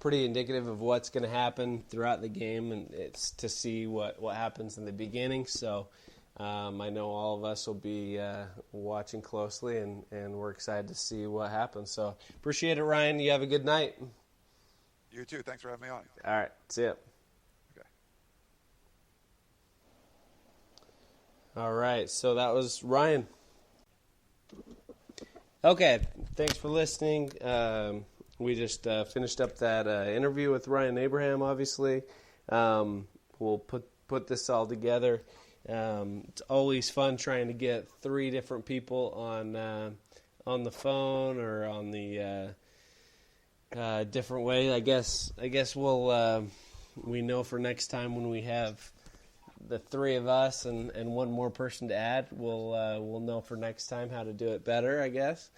Pretty indicative of what's going to happen throughout the game, and it's to see what happens in the beginning. So I know all of us will be watching closely, and we're excited to see what happens. So appreciate it, Ryan. You have a good night. You too. Thanks for having me on. All right. See ya. Okay. All right. So that was Ryan. Okay. Thanks for listening. We just finished up that interview with Ryan Abraham, obviously. We'll put this all together. It's always fun trying to get three different people on the phone or on the different way. I guess we'll we know for next time when we have the three of us and one more person to add, we'll know for next time how to do it better, I guess.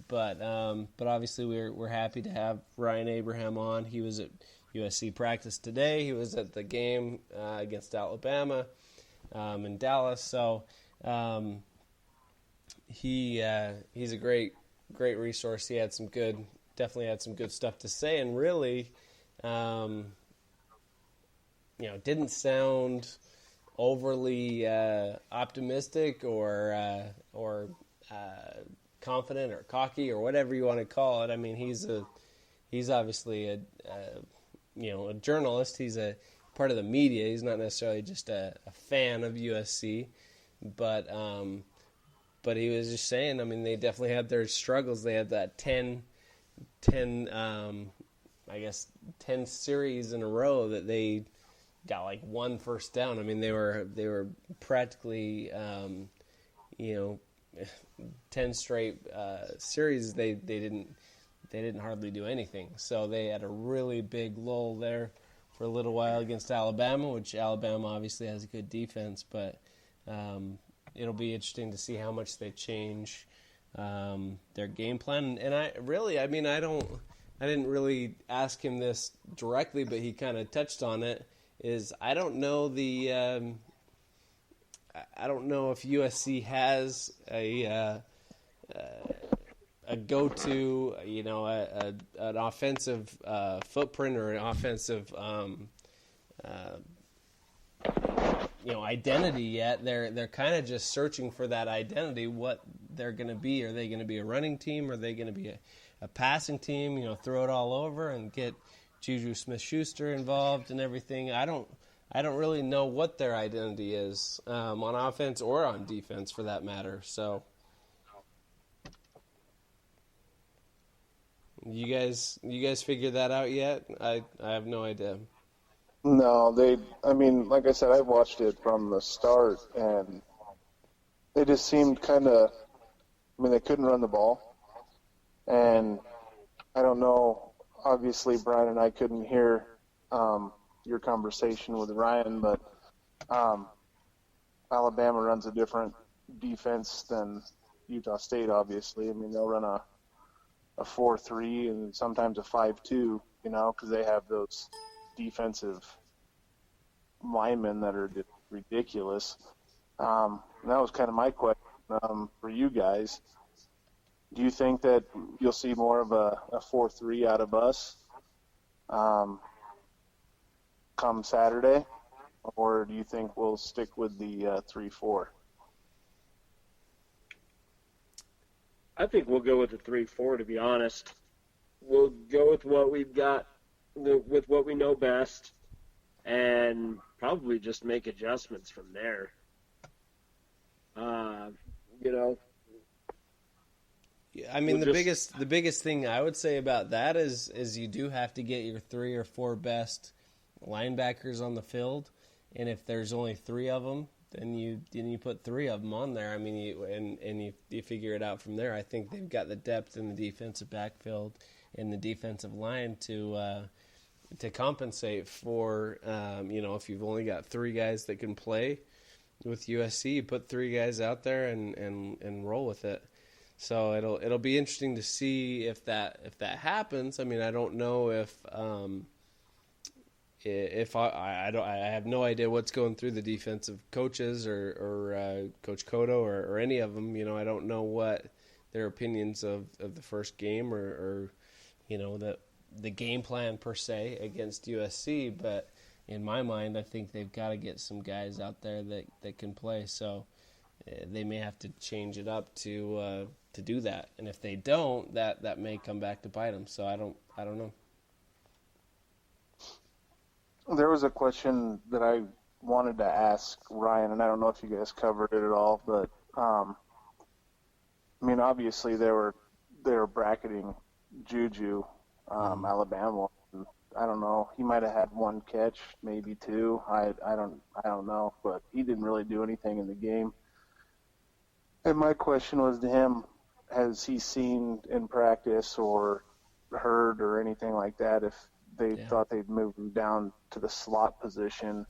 But obviously we're happy to have Ryan Abraham on. He was at USC practice today. He was at the game against Alabama in Dallas. So he's a great resource. He definitely had some good stuff to say, and really, didn't sound overly optimistic or confident or cocky or whatever you want to call it. I mean, he's obviously a journalist. He's a part of the media. He's not necessarily just a fan of USC, but he was just saying, I mean, they definitely had their struggles. They had that 10 series in a row that they got like one first down. I mean, they were practically 10 straight series. They didn't hardly do anything. So they had a really big lull there for a little while against Alabama, which Alabama obviously has a good defense, but it'll be interesting to see how much they change their game plan. And I didn't really ask him this directly, but he kind of touched on it. I don't know if USC has a go-to, an offensive footprint or an offensive, identity yet. They're kind of just searching for that identity. What they're going to be? Are they going to be a running team? Are they going to be a passing team? Throw it all over and get Juju Smith-Schuster involved and everything. I don't really know what their identity is on offense or on defense, for that matter. So, you guys figure that out yet? I have no idea. No, like I said, I watched it from the start, and they just seemed they couldn't run the ball. And I don't know, obviously Brian and I couldn't hear your conversation with Ryan, but Alabama runs a different defense than Utah State, obviously. I mean, they'll run a 4-3 and sometimes a 5-2, because they have those defensive linemen that are just ridiculous. And that was kind of my question for you guys. Do you think that you'll see more of a 4-3 out of us come Saturday, or do you think we'll stick with the 3-4? I think we'll go with the 3-4, to be honest. We'll go with what we've got, with what we know best, and probably just make adjustments from there. I mean, the biggest thing I would say about that is you do have to get your 3 or 4 best linebackers on the field, and if there's only 3 of them, then you put 3 of them on there. I mean, you figure it out from there. I think they've got the depth in the defensive backfield and the defensive line to compensate for if you've only got 3 guys that can play with USC, you put 3 guys out there and roll with it. So it'll be interesting to see if that happens. I mean, I don't know if I have no idea what's going through the defensive coaches or Coach Cotto or any of them. I don't know what their opinions of the first game or that the game plan per se against USC, but in my mind, I think they've got to get some guys out there that can play. So they may have to change it up to do that. And if they don't, that may come back to bite them. So I don't know. There was a question that I wanted to ask Ryan, and I don't know if you guys covered it at all, but I mean, obviously they were bracketing Juju, Alabama. I don't know. He might have had one catch, maybe two. I don't know, but he didn't really do anything in the game. And my question was to him: has he seen in practice or heard or anything like that if they thought they'd move him down to the slot position?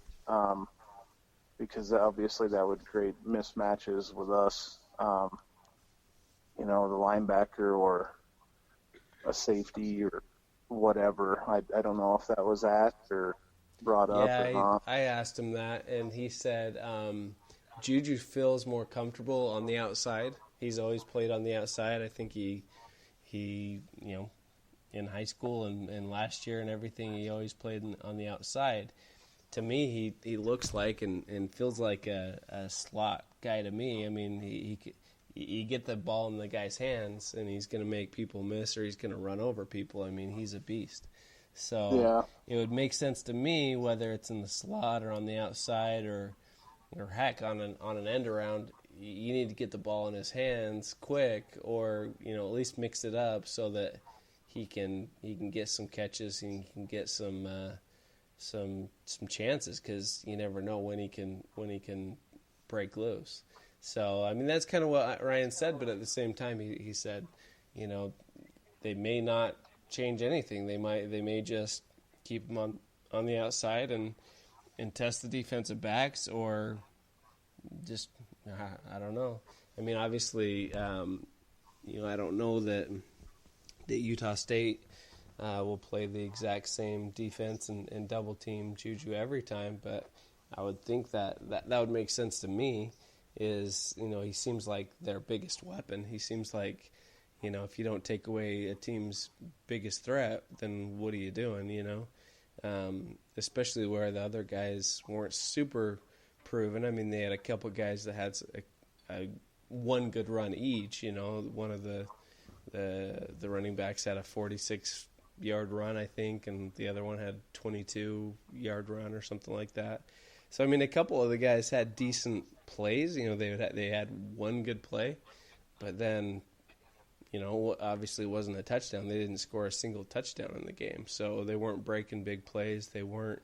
Because obviously that would create mismatches with us. The linebacker or a safety or whatever. I don't know if that was asked or brought up or not. I asked him that, and he said Juju feels more comfortable on the outside. He's always played on the outside. I think he in high school and last year and everything, he always played on the outside. To me, he looks like and feels like a slot guy to me. I mean, you get the ball in the guy's hands, and he's going to make people miss or he's going to run over people. I mean, he's a beast. So it would make sense to me, whether it's in the slot or on the outside or heck on an end around, you need to get the ball in his hands quick, or at least mix it up so that he can get some catches and he can get some chances, because you never know when he can break loose. So, I mean, that's kind of what Ryan said, but at the same time, he said, they may not change anything. They may just keep him on the outside and test the defensive backs, or just, I don't know. I mean, obviously, I don't know that Utah State will play the exact same defense and double team Juju every time, but I would think that would make sense to me. Is he seems like their biggest weapon. He seems like if you don't take away a team's biggest threat, then what are you doing? Especially where the other guys weren't super proven. I mean, they had a couple guys that had a one good run each. One of the running backs had a 46-yard run, I think, and the other one had 22-yard run or something like that. So, I mean, a couple of the guys had decent plays. They had one good play, but then, obviously it wasn't a touchdown. They didn't score a single touchdown in the game. So they weren't breaking big plays. They weren't,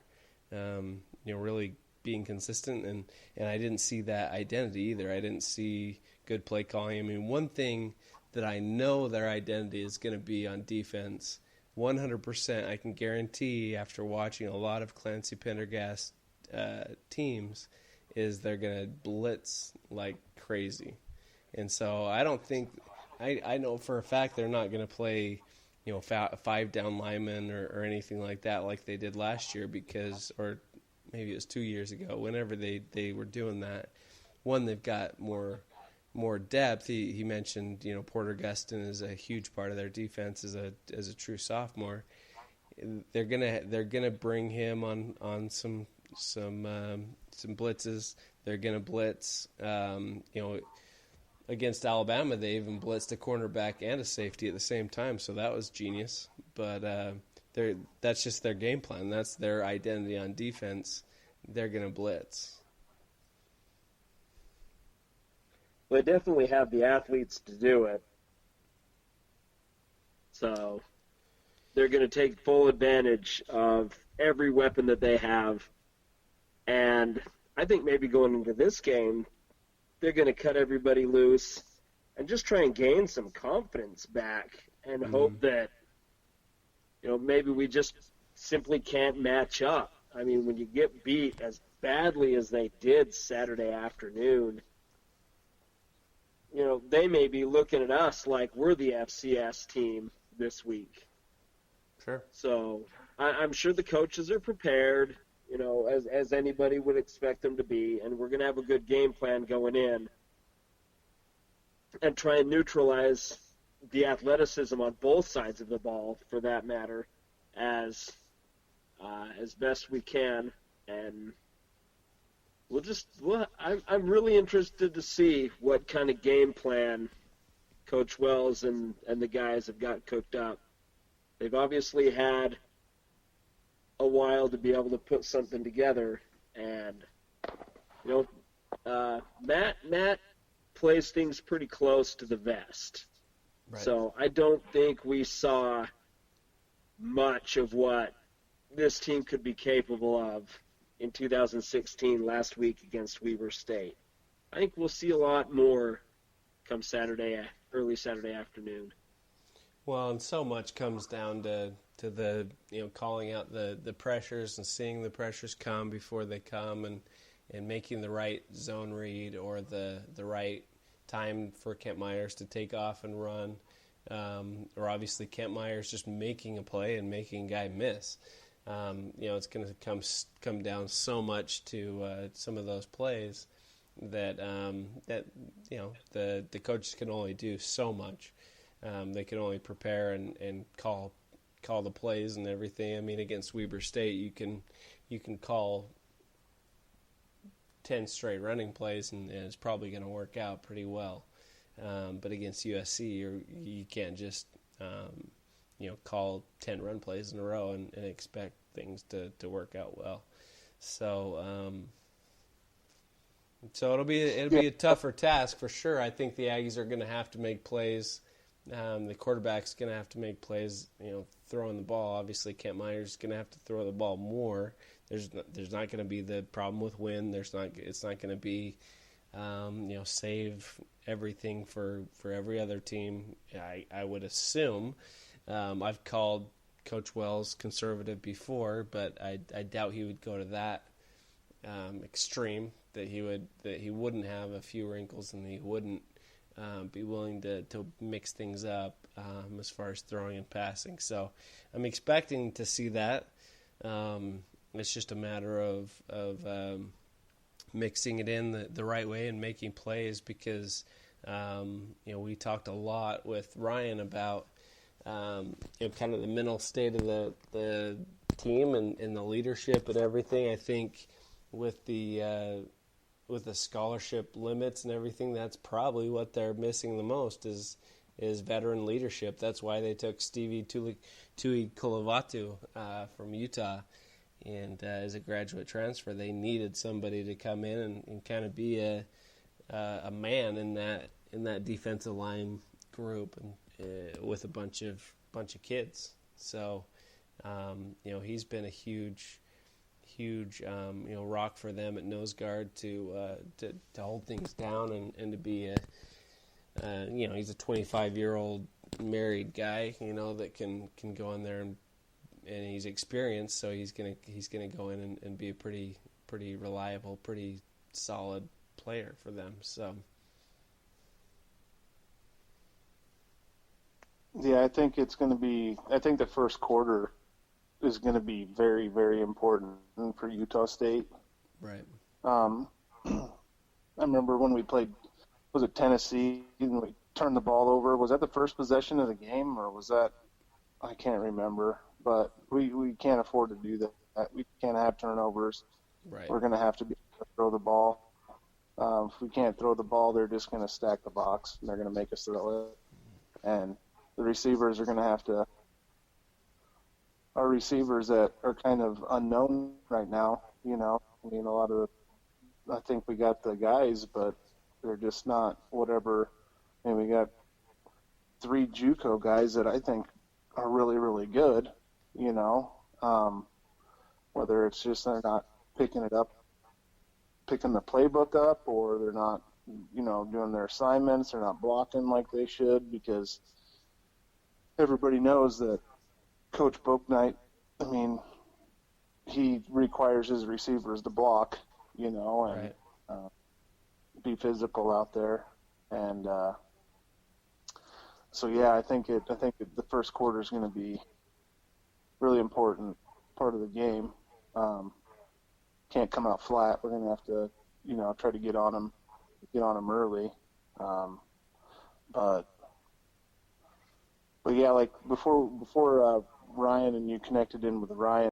really being consistent. And I didn't see that identity either. I didn't see good play calling. I mean, one thing that I know their identity is going to be on defense, 100%, I can guarantee after watching a lot of Clancy Pendergast teams, is they're going to blitz like crazy. And so I don't think I know for a fact they're not going to play five down linemen or anything like that like they did last year, because, or maybe it was 2 years ago, whenever they were doing that. One, they've got more depth. He mentioned Porter Gustin is a huge part of their defense as a true sophomore. They're gonna bring him on some blitzes. They're gonna blitz. Against Alabama, they even blitzed a cornerback and a safety at the same time, so that was genius. But that's just their game plan. That's their identity on defense. They're gonna blitz. Well, they definitely have the athletes to do it. So they're going to take full advantage of every weapon that they have. And I think maybe going into this game, they're going to cut everybody loose and just try and gain some confidence back and hope that, maybe we just simply can't match up. I mean, when you get beat as badly as they did Saturday afternoon, they may be looking at us like we're the FCS team this week. Sure. So I'm sure the coaches are prepared, as anybody would expect them to be, and we're going to have a good game plan going in and try and neutralize the athleticism on both sides of the ball, for that matter, as best we can, and I'm really interested to see what kind of game plan Coach Wells and the guys have got cooked up. They've obviously had a while to be able to put something together, and Matt plays things pretty close to the vest. Right. So I don't think we saw much of what this team could be capable of in 2016 last week against Weber State. I think we'll see a lot more come early Saturday afternoon. Well, and so much comes down to the calling out the pressures and seeing the pressures come before they come, and making the right zone read or the right time for Kent Myers to take off and run, or obviously Kent Myers just making a play and making a guy miss. It's going to come down so much to some of those plays that the coaches can only do so much. They can only prepare and call the plays and everything. I mean, against Weber State, you can call 10 straight running plays, and it's probably going to work out pretty well. But against USC, you can't just call 10 run plays in a row and expect things to work out well. So it'll be a tougher task for sure. I think the Aggies are going to have to make plays. The quarterback's going to have to make plays, throwing the ball. Obviously, Kent Myers is going to have to throw the ball more. There's not going to be the problem with wind. It's not going to be, save everything for every other team. I would assume. I've called Coach Wells conservative before, but I doubt he would go to that extreme. That he wouldn't have a few wrinkles, and he wouldn't be willing to mix things up as far as throwing and passing. So I'm expecting to see that. It's just a matter of mixing it in the right way and making plays, because we talked a lot with Ryan about kind of the mental state of the team and the leadership and everything. I think with the scholarship limits and everything, that's probably what they're missing the most is veteran leadership. That's why they took Stevie Tuikulevatu from Utah, and as a graduate transfer, they needed somebody to come in and kind of be a man in that defensive line group, and with a bunch of kids. So he's been a huge rock for them at nose guard to hold things down and to be he's a 25-year-old married guy, that can go in there and he's experienced, so he's gonna go in and be a pretty reliable, pretty solid player for them. So yeah, I think the first quarter is going to be very, very important for Utah State. Right. I remember when we played, was it Tennessee, and we turned the ball over. Was that the first possession of the game, or was that, I can't remember. But we can't afford to do that. We can't have turnovers. Right. We're going to have to be able to throw the ball. If we can't throw the ball, they're just going to stack the box, and they're going to make us throw it. And the receivers are going to have to – our receivers that are kind of unknown right now, I mean, a lot of I think we got the guys, but they're just not whatever. I mean, we got 3 JUCO guys that I think are really, really good, whether it's just they're not picking the playbook up, or they're not, doing their assignments, they're not blocking like they should, because everybody knows that Coach Bouknight, I mean, he requires his receivers to block, and right. Be physical out there. And so, yeah, I think the first quarter is going to be really important part of the game. Can't come out flat. We're going to have to, try to get on them early. But yeah, like before Ryan and you connected in with Ryan.